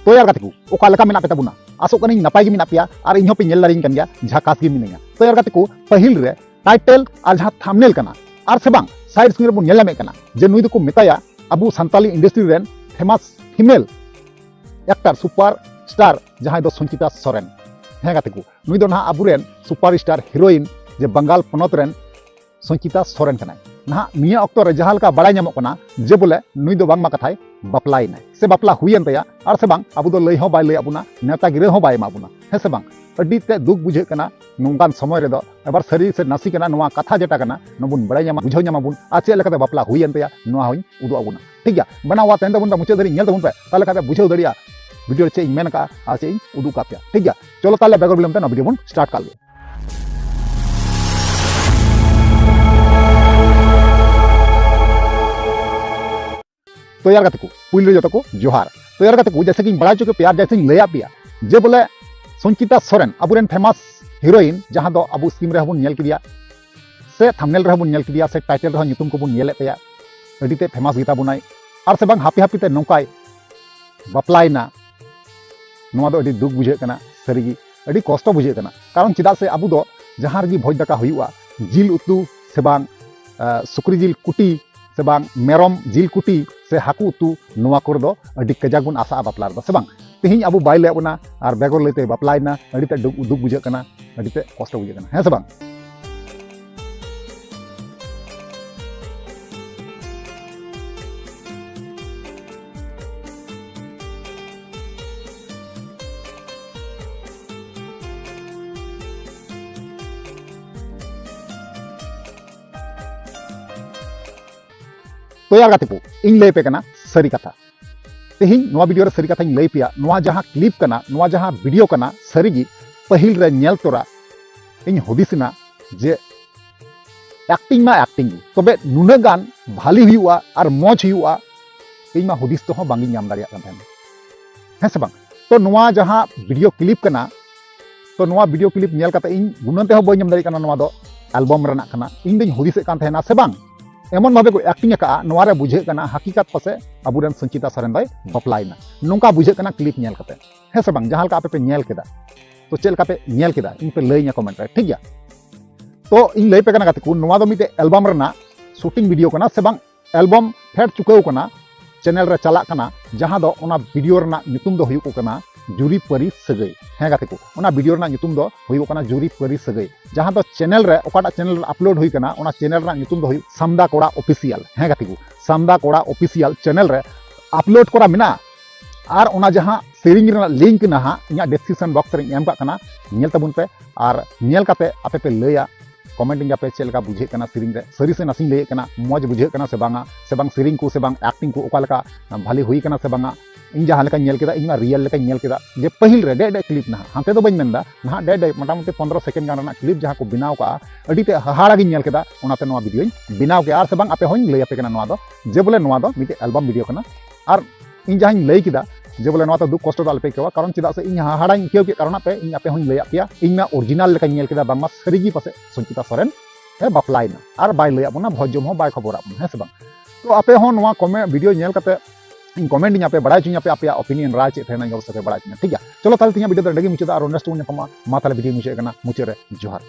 तैयार काते को ओका लेका मेना पे ताबुना आसोक कनी नपाय गे मेना पिया और इन्हों पे नेल दारिन कन गया झाकास गे मिनिया तैयार काते को पहिल रे टाइटल और जहां थंबनेल कना और से बांग साइड स्क्रीन रे बन नेल कना जे नुई दको मेताया अबु सान्ताली इंडस्ट्री रेन famous female actor super star जहां दो संचिता सोरेन हे गाते को नुई दो ना अबुरेन सुपर स्टार हीरोइन जे बंगाल पनत रेन संचिता सोरेन कनाय ना निया अक्तो रे जहां लका बड़ाय नामक कना जे बोले नुई दो बांग मा कथाय बापलाय नाय से बापला हुयन तया और से बांग अबु दो लई हो बाय लई अबुना नेता गिरे हो बाय माबुना हे से बांग अड्डी ते दुख बुझे कना नोंगान समय रे दो एबार सरी से नासी कना नोआ कथा जेटा कना नबुन बड़ाय नामा बुझाव नामाबुन आ चे लेकाते बापला हुयन तया नोआ होइन उदु अबुना ठीक गया बनावा तेन दबुन मुचे धरी नेल तबुन पे ताले काते बुझाव दरिया वीडियो चे मेन का आ चे उदु का पे ठीक गया चलो ताले बेगर बिलम ते ना वीडियो बन स्टार्ट कर ले तो यार को पुल जो को जोहार तो यार को जैसे कि बड़ा चुके प्यार जैसे लैया पिया जे बोले संचिता सोरेन अबुरेन फेमस हीरोइन जहां दो अबु स्क्रीन रे हबुन नेल किदिया से थंबनेल रे हबुन नेल किदिया से टाइटल रे नुतुम को बुन नेले तया अडीते फेमस गीता बुनाई और से बांग हापी हापी ते नौकाय बापलायना नोआ दो अडी दुख बुझे कना सरीगी अडी कष्ट बुझे कना कारण चिदा से अबु दो जहां रगी भोज दाका हुआ जिल उतु से बांग सुक्री जिल कुटी से बांग मेरम जिल कुटी से हाकू उतु नोआ कोर दो अडी कजाक बुन आशा बापला दो से बांग तिहिं अबु बाय ले बना और बेगर लेते बापलायना अडीते दुख बुझे कना अडीते कष्ट बुझे कना हे से बांग तो यार गाते को इन लय पे कना सरी कथा तेहिं नोआ वीडियो रे सरी कथा इन लय पिया नोआ जहां क्लिप कना नोआ जहां वीडियो कना सरीगी पहिल रे नेल तोरा इन हुदिसना जे एक्टिंग मा एक्टिंग तबे नुना गान भाली हुआ और मौज हुआ इन मा हुदिस तो बांगी नाम दारिया कान थान है से बांग तो नोआ जहां वीडियो क्लिप कना तो नोआ वीडियो क्लिप नेल कता इन गुनन ते हो बय नाम दारि कना नोआ दो एल्बम रना कना इन दिन हुदिस कान थाना से बांग एमन भावे को एक्टिंग का नोआरे बुझे कना हकीकत पसे अबुरेन संचिता सोरेन दय बापलायना नोंका बुझे कना क्लिप नेल कते हे से बांग जहां का आपे पे नेल केदा तो चेल का पे नेल केदा इन पे लय कमेंट रे ठीक गया तो इन लय पे कना गाते को नोआ दो मिते एल्बम रना शूटिंग वीडियो कना से बांग एल्बम फेड चुकाव कना चैनल रे चला कना जहां दो ओना वीडियो रना नुतुम दो हुयु कना जुरी परी सगई हे गाते को ओना वीडियो रना नुतुम दो हुयु कना जुरी परी सगई जहां दो चैनल रे ओकाटा चैनल रे अपलोड हुई कना ओना चैनल रे नुतुम दो हुयु सामदा कोड़ा ऑफिशियल हे गाते को सामदा कोड़ा ऑफिशियल चैनल रे अपलोड कोरा मिना और ओना जहां सेरिंग रे लिंक ना हा इया डिस्क्रिप्शन बॉक्स रे एम का कना नेल तबुन पे और नेल काते आपे पे लया कमेंटिंग पे चेलका बुझे कना सेरिंग रे सरी से नसिंग लय कना मौज बुझे कना से बांगा से बांग सेरिंग को से बांग एक्टिंग को ओका लका भाली हुई कना से बांगा इन जहां लेका नेल केदा इन रियल लेका नेल केदा जे पहिल रे डे क्लिप ना हाते दो बइन मेंदा ना डे मोटामुटी 15 सेकंड गाना क्लिप जहां को बिनाव का अडीते हाहाड़ा गी नेल केदा ओनाते नोआ वीडियो बिनाव के आर से बांग आपे होइन लय आपे कना नोआ दो जे बोले नोआ दो मिटे एल्बम वीडियो कना और इन जहां लय केदा जे बोले नोआ तो दुख कष्ट दाल पे केवा कारण चिदा से इन हाहाड़ा केव के कारण पे इन आपे होइन लय आपिया इन ना ओरिजिनल लेका नेल केदा बांग मा सरीगी पासे संचिता सोरेन हे बापलायना और बाय लय आपना भजम हो बाय खबर आपन हे से बांग तो आपे हो नोआ कमेंट वीडियो नेल कते इन कमेंट इन पे बड़ा चुनी पे आपे ओपिनियन राय चे थे ना बड़ा चुनी ठीक है चलो ताले तिया वीडियो रेडी मुचे और नेक्स्ट मा ताले वीडियो मुचे कना मुचे रे जोहार।